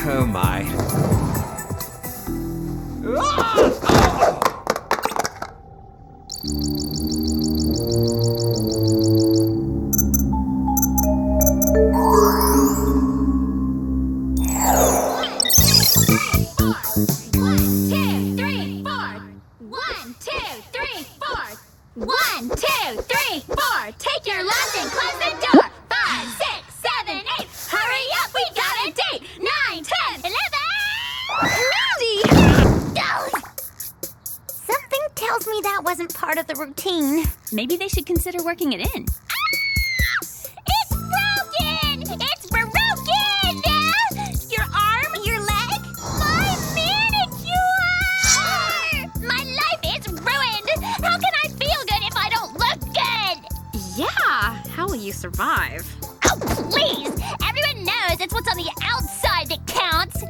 Oh my. Take your lunch and close the door. 5, 6, 7, 8. Hurry up, we got a date. 9, 10, 11. Mandy! Something tells me that wasn't part of the routine. Maybe they should consider working it in. It's broken! It's broken! Your arm? Your leg? My manicure! My life is ruined! How can I feel good if I don't look good? Yeah, how will you survive? Oh, please! Everyone knows it's what's on the outside that counts!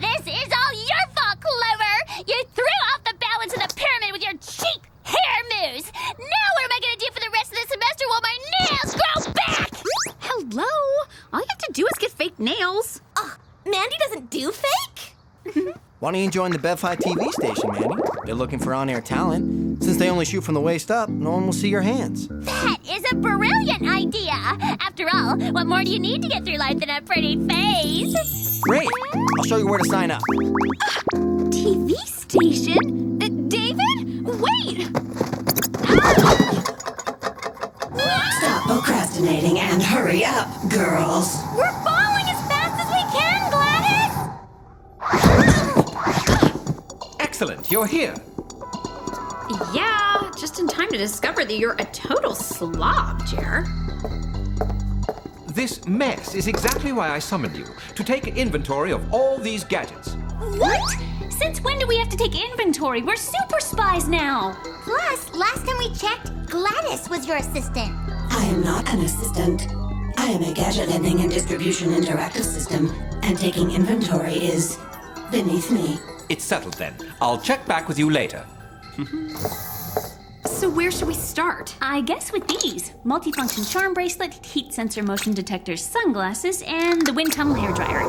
This is all your fault, Clover! You threw off the balance of the pyramid with your cheap hair moves! Now what am I gonna do for the rest of the semester while my nails grow back? Hello? All you have to do is get fake nails. Mandy doesn't do fake? Why don't you join the Bev High TV station, Mandy? They're looking for on-air talent. Since they only shoot from the waist up, no one will see your hands. That is a brilliant idea! After all, what more do you need to get through life than a pretty face? Great! I'll show you where to sign up. TV station? David? Wait! Stop procrastinating and hurry up, girls. We're falling as fast as we can, Gladys! Excellent, you're here. Yeah, just in time to discover that you're a total slob, Jer. This mess is exactly why I summoned you, to take inventory of all these gadgets. What? Since when do we have to take inventory? We're super spies now. Plus, last time we checked, Gladys was your assistant. I am not an assistant. I am a gadget lending and distribution interactive system, and taking inventory is beneath me. It's settled then. I'll check back with you later. So where should we start? I guess with these. Multifunction charm bracelet, heat sensor motion detector sunglasses, and the wind tunnel hairdryer.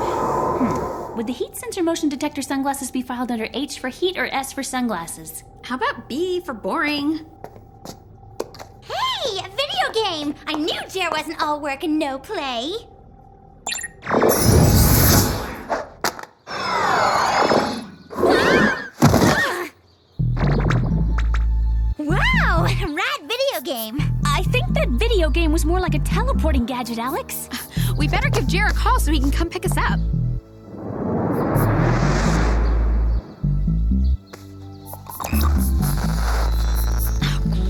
Would the heat sensor motion detector sunglasses be filed under H for heat or S for sunglasses? How about B for boring? Hey, a video game! I knew Jer wasn't all work and no play. Wow, rad video game. I think that video game was more like a teleporting gadget, Alex. We better give Jer a call so he can come pick us up.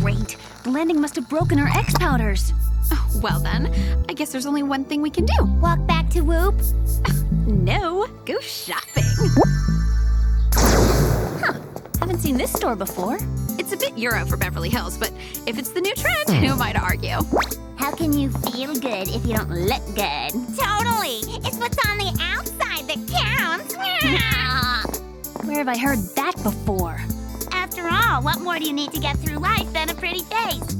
Great. The landing must have broken our X powders. Well then, I guess there's only one thing we can do. Walk back to WOOHP. No, go shopping. Haven't seen this store before. It's a bit Euro for Beverly Hills, but if it's the new trend, who am I to argue? How can you feel good if you don't look good? Totally! It's what's on the outside that counts. Where have I heard that before? After all, what more do you need to get through life than a pretty face?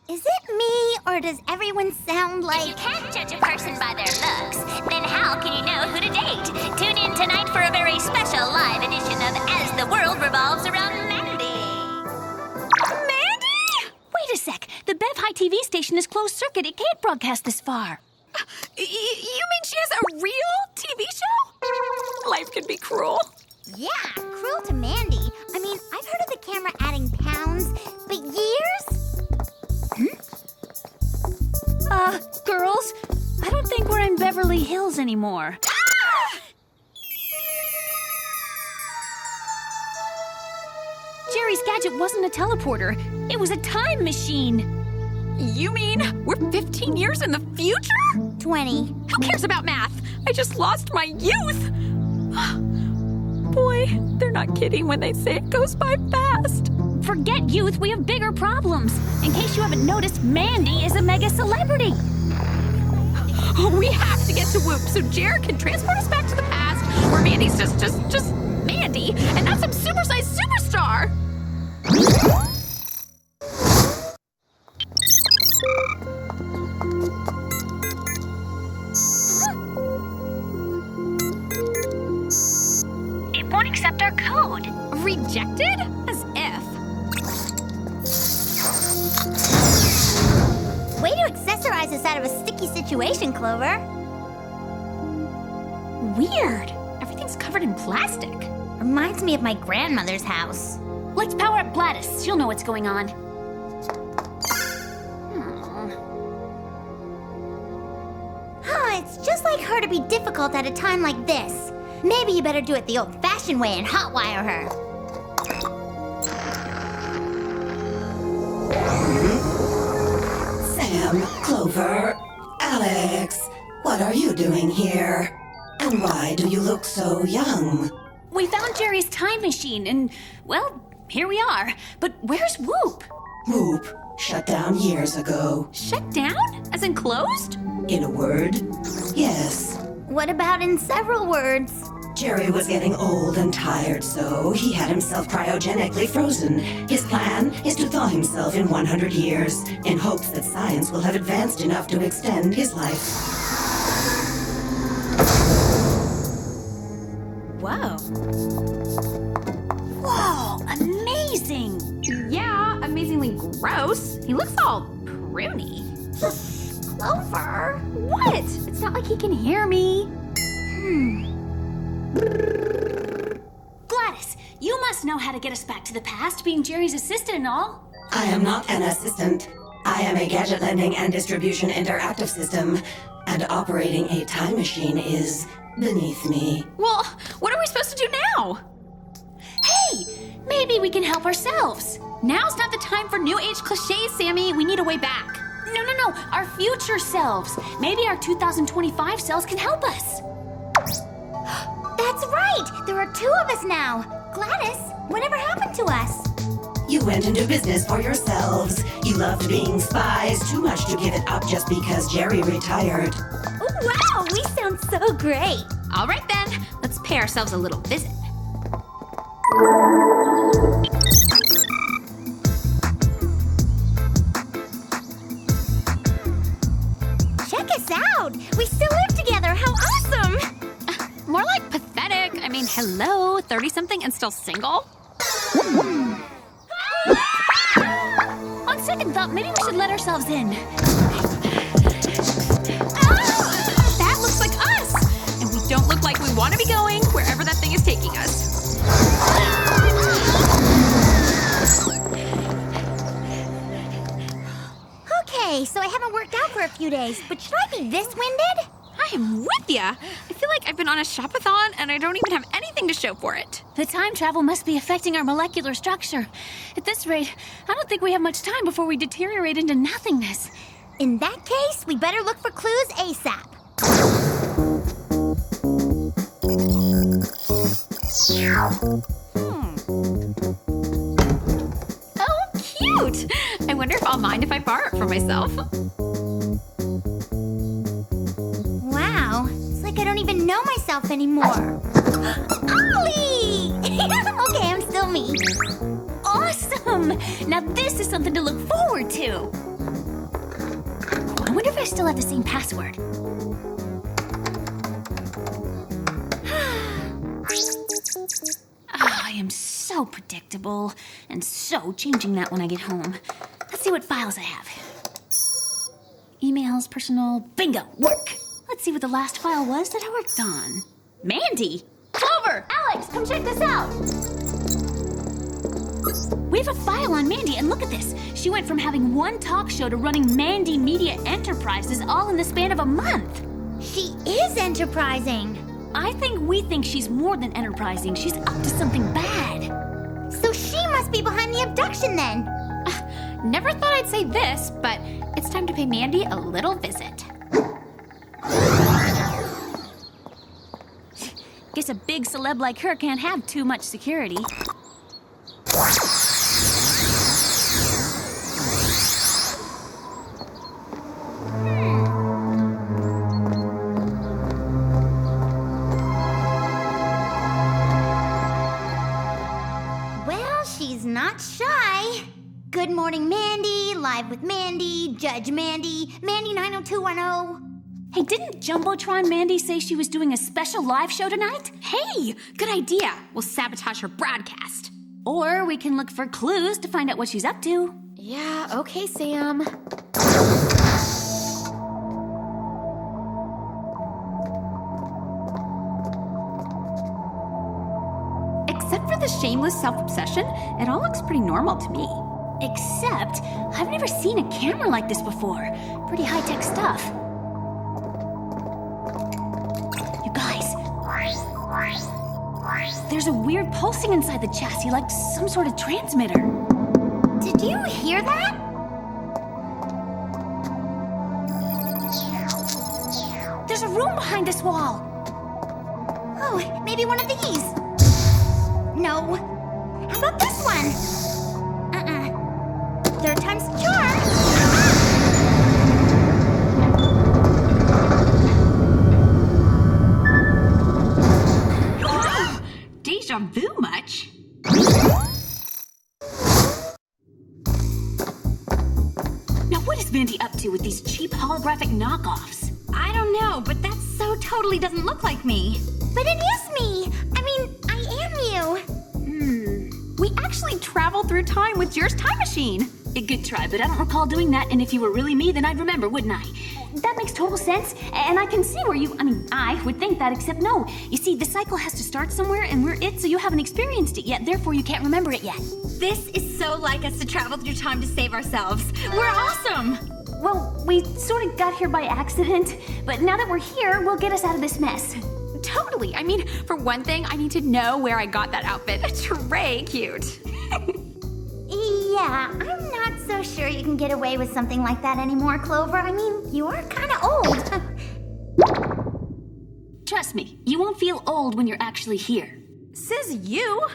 Is it me, or does everyone sound If like... you can't judge a person by their looks, then how can you know who to date? Tune in tonight for a very special live edition of As the World Revolves Around Mandy. Mandy? Wait a sec. The Bev High TV station is closed circuit. It can't broadcast this far. You mean she has a real TV show? Life can be cruel. Yeah, cruel to Mandy. I mean, I've heard of the camera adding pounds, but years? Girls, I don't think we're in Beverly Hills anymore. Jerry's gadget wasn't a teleporter. It was a time machine. You mean we're 15 years in the future? 20. Who cares about math? I just lost my youth. Boy, they're not kidding when they say it goes by fast. Forget youth, we have bigger problems. In case you haven't noticed, Mandy is a mega celebrity. We have to get to WOOHP so Jared can transport us back to the past where Mandy's just Mandy and not some supersized superstar. It won't accept our code. Rejected? As if. Way to accessorize us out of a sticky situation, Clover. Weird. Everything's covered in plastic. Reminds me of my grandmother's house. Let's power up Gladys. She'll know what's going on. It's just like her to be difficult at a time like this. Maybe you better do it the old-fashioned way and hotwire her. Sam, Clover, Alex, what are you doing here? And why do you look so young? We found Jerry's time machine and, well, here we are. But where's WOOHP? WOOHP shut down years ago. Shut down? As in closed? In a word, yes. What about in several words? Jerry was getting old and tired, so he had himself cryogenically frozen. His plan is to thaw himself in 100 years, in hopes that science will have advanced enough to extend his life. Whoa. Whoa, amazing! Yeah, amazingly gross. He looks all pruny. Clover! What? It's not like he can hear me. Gladys, you must know how to get us back to the past, being Jerry's assistant and all. I am not an assistant. I am a gadget lending and distribution interactive system, and operating a time machine is beneath me. Well, what are we supposed to do now? Hey, maybe we can help ourselves. Now's not the time for new age cliches, Sammy. We need a way back. No, our future selves. Maybe our 2025 selves can help us. That's right! There are two of us now. Gladys, whatever happened to us? You went into business for yourselves. You loved being spies too much to give it up just because Jerry retired. Oh, wow, we sound so great. All right then, let's pay ourselves a little visit. Check us out! We still live together! How awesome! More like pathetic. I mean, hello, 30-something and still single? On second thought, maybe we should let ourselves in. That looks like us! And we don't look like we want to be going wherever that thing is taking us. Okay, so I haven't worked out for a few days, but should I be this winded? I am with ya. I feel like I've been on a shop-a-thon and I don't even have anything to show for it. The time travel must be affecting our molecular structure. At this rate, I don't think we have much time before we deteriorate into nothingness. In that case, we better look for clues ASAP. Oh, cute! I wonder if I'll mind if I borrow it for myself. Wow, it's like I don't even know myself anymore. Ollie! Okay, I'm still me. Awesome! Now this is something to look forward to. I wonder if I still have the same password. I am so predictable, and so changing that when I get home. Let's see what files I have. Emails, personal, bingo, work. Let's see what the last file was that I worked on. Mandy! Clover! Alex, come check this out! We have a file on Mandy, and look at this. She went from having one talk show to running Mandy Media Enterprises all in the span of a month. She is enterprising. I think we think she's more than enterprising. She's up to something bad. So she must be behind the abduction then. Never thought I'd say this, but it's time to pay Mandy a little visit. Guess a big celeb like her can't have too much security. Well, she's not shy. Good morning, Mandy, live with Mandy. Mandy, Judge Mandy, Mandy 90210. Hey, didn't Jumbotron Mandy say she was doing a special live show tonight? Hey, good idea. We'll sabotage her broadcast. Or we can look for clues to find out what she's up to. Yeah, okay, Sam. Except for the shameless self-obsession, it all looks pretty normal to me. Except, I've never seen a camera like this before. Pretty high-tech stuff. You guys, there's a weird pulsing inside the chassis, like some sort of transmitter. Did you hear that? There's a room behind this wall. Oh, maybe one of these. No. How about this one? Third time's the charm. Deja vu much? Now what is Mandy up to with these cheap holographic knockoffs? I don't know, but that so totally doesn't look like me. But it is me. I mean, I am you. We actually traveled through time with Jer's time machine. A good try, but I don't recall doing that, and if you were really me, then I'd remember, wouldn't I? That makes total sense, and I can see where I would think that, except no. You see, the cycle has to start somewhere, and we're it, so you haven't experienced it yet, therefore you can't remember it yet. This is so like us to travel through time to save ourselves. We're awesome! Well, we sort of got here by accident, but now that we're here, we'll get us out of this mess. Totally. I mean, for one thing, I need to know where I got that outfit. Trey cute. Yeah, I'm not so sure you can get away with something like that anymore, Clover. I mean, you are kind of old. Trust me, you won't feel old when you're actually here. Says you.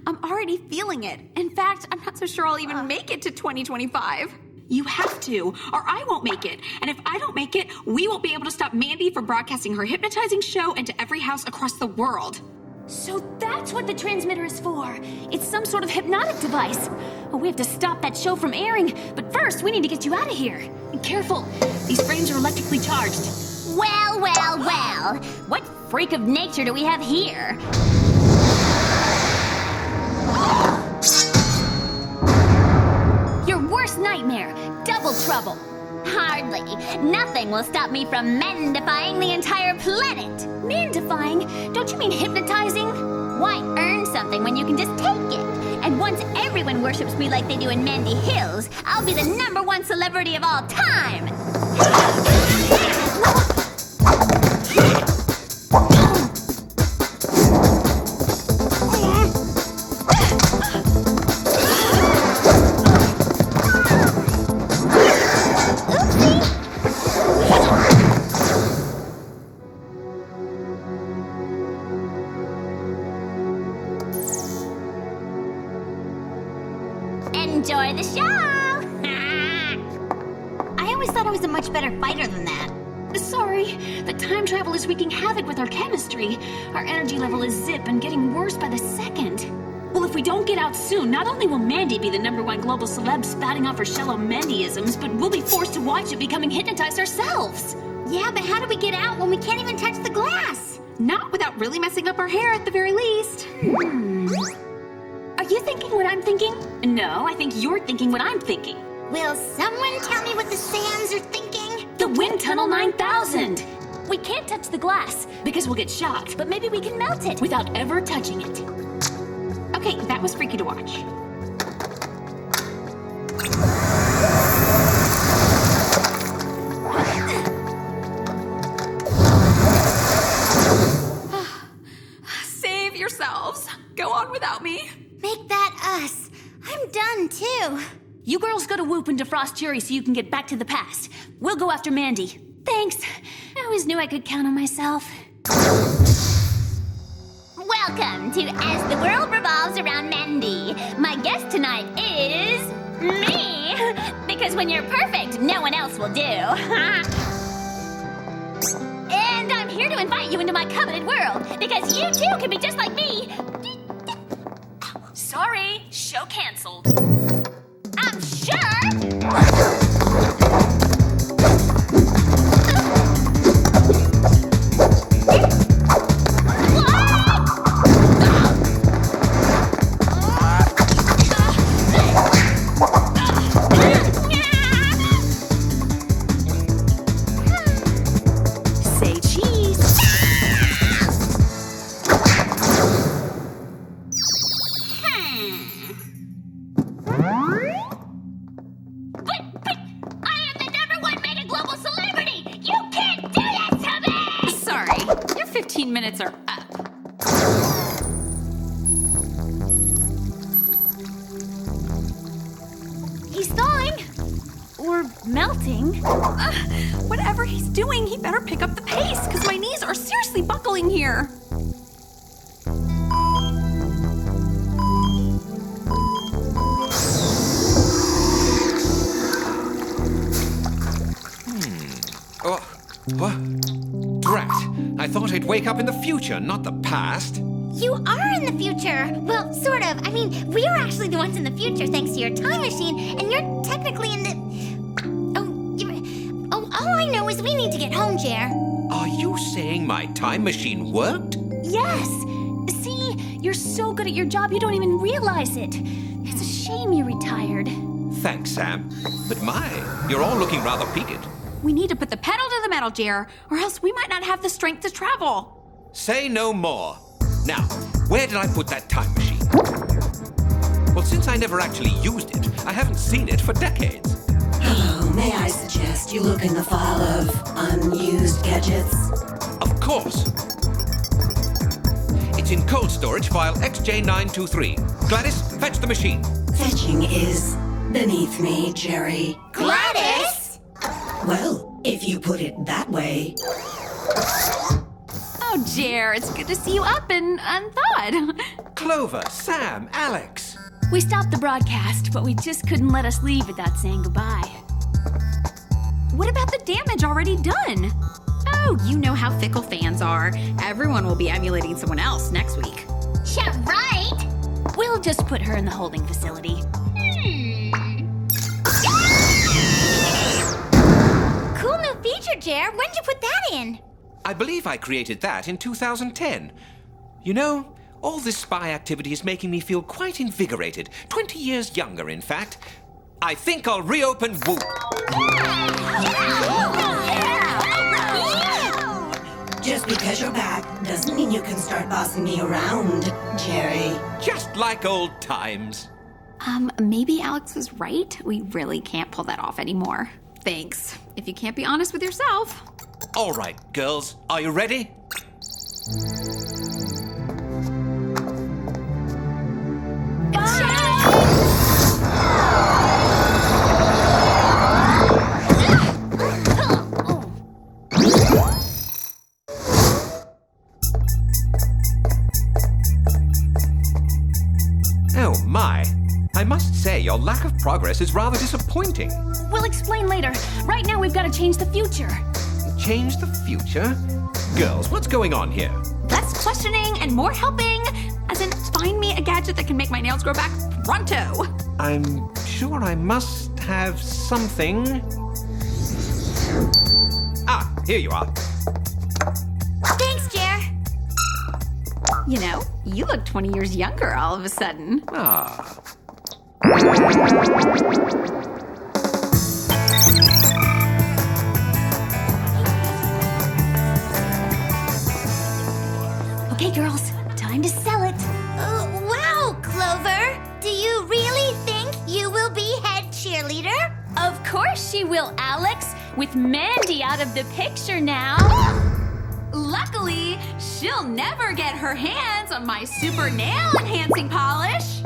I'm already feeling it. In fact, I'm not so sure I'll even make it to 2025. You have to, or I won't make it. And if I don't make it, we won't be able to stop Mandy from broadcasting her hypnotizing show into every house across the world. So that's what the transmitter is for. It's some sort of hypnotic device. Oh, we have to stop that show from airing. But first, we need to get you out of here. And careful, these frames are electrically charged. Well, well, well. What freak of nature do we have here? Your worst nightmare, double trouble. Hardly. Nothing will stop me from mendifying the entire planet. Mandifying? Don't you mean hypnotizing? Why earn something when you can just take it? And once everyone worships me like they do in Mandy Hills, I'll be the #1 celebrity of all time. Enjoy the show! I always thought I was a much better fighter than that. Sorry, the time travel is wreaking havoc with our chemistry. Our energy level is zip and getting worse by the second. Well, if we don't get out soon, not only will Mandy be the #1 global celeb spouting off her shallow Mandyisms, but we'll be forced to watch it becoming hypnotized ourselves. Yeah, but how do we get out when we can't even touch the glass? Not without really messing up our hair at the very least. Are you thinking what I'm thinking? No, I think you're thinking what I'm thinking. Will someone tell me what the Sams are thinking? The Wind Tunnel 9000! We can't touch the glass because we'll get shocked, but maybe we can melt it without ever touching it. Okay, that was freaky to watch. Save yourselves. Go on without me. Make that us. I'm done too. You girls go to WOOHP and defrost Jerry so you can get back to the past. We'll go after Mandy. Thanks. I always knew I could count on myself. Welcome to As the World Revolves Around Mandy. My guest tonight is me. Because when you're perfect, no one else will do. And I'm here to invite you into my coveted world. Because you too can be just like me. Sorry, show canceled. I'm sure. 15 minutes are up. He's thawing. Or melting. Whatever he's doing, he better pick up the pace, because my knees are seriously buckling here. Oh, what? Drat. I thought I'd wake up in the future, not the past. You are in the future. Well, sort of. I mean, we are actually the ones in the future thanks to your time machine, and you're technically in the... all I know is we need to get home, Jer. Are you saying my time machine worked? Yes. See, you're so good at your job you don't even realize it. It's a shame you retired. Thanks, Sam. But you're all looking rather peaked. We need to put the pedal to the metal, Jer, or else we might not have the strength to travel. Say no more. Now, where did I put that time machine? Well, since I never actually used it, I haven't seen it for decades. Hello, may I suggest you look in the file of unused gadgets? Of course. It's in cold storage file XJ923. Gladys, fetch the machine. Fetching is beneath me, Jerry. Gladys! Well, if you put it that way. Oh, Jer, it's good to see you up and unthawed. Clover, Sam, Alex. We stopped the broadcast, but we just couldn't let us leave without saying goodbye. What about the damage already done? Oh, you know how fickle fans are. Everyone will be emulating someone else next week. Yeah, right! We'll just put her in the holding facility. Cool new feature, Jer. When'd you put that in? I believe I created that in 2010. You know, all this spy activity is making me feel quite invigorated. 20 years younger, in fact. I think I'll reopen WOOHP. Just because you're back doesn't mean you can start bossing me around, Jerry. Just like old times. Maybe Alex was right. We really can't pull that off anymore. Thanks. If you can't be honest with yourself. All right, girls, are you ready? Oh my. I must say, your lack of progress is rather disappointing. We'll explain later. Right now, we've got to change the future. Change the future? Girls, what's going on here? Less questioning and more helping. As in, find me a gadget that can make my nails grow back pronto. I'm sure I must have something. Ah, here you are. Thanks, Jer. You know, you look 20 years younger all of a sudden. Ah. Okay, girls, time to sell it. Wow, Clover. Do you really think you will be head cheerleader? Of course she will, Alex, with Mandy out of the picture now. Luckily, she'll never get her hands on my super nail enhancing polish.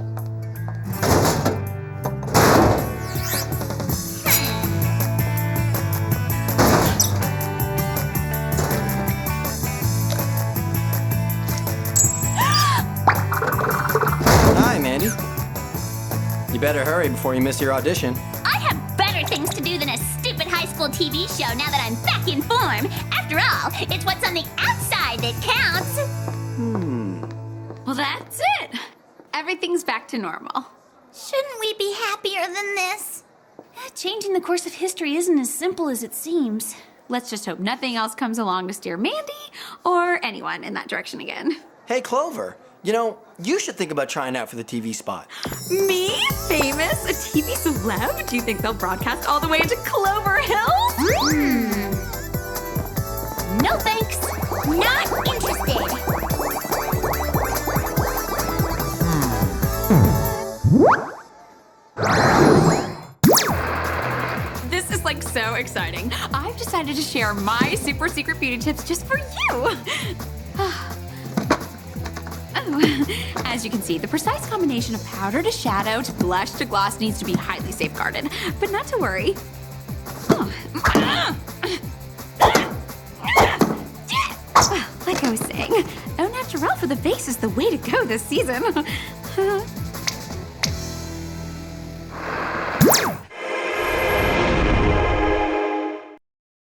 Hi, Mandy. You better hurry before you miss your audition. I have better things to do than a stupid high school TV show now that I'm back in form. After all, it's what's on the outside that counts. Well, that's it. Everything's back to normal. Shouldn't we be happier than this? Changing the course of history isn't as simple as it seems. Let's just hope nothing else comes along to steer Mandy or anyone in that direction again. Hey, Clover. You know, you should think about trying out for the TV spot. Me? Famous? A TV celeb? Do you think they'll broadcast all the way to Clover Hills? No thanks. Not interested. This is like so exciting. I've decided to share my super secret beauty tips just for you. As you can see, the precise combination of powder to shadow to blush to gloss needs to be highly safeguarded. But not to worry. Like I was saying, au naturel for the face is the way to go this season.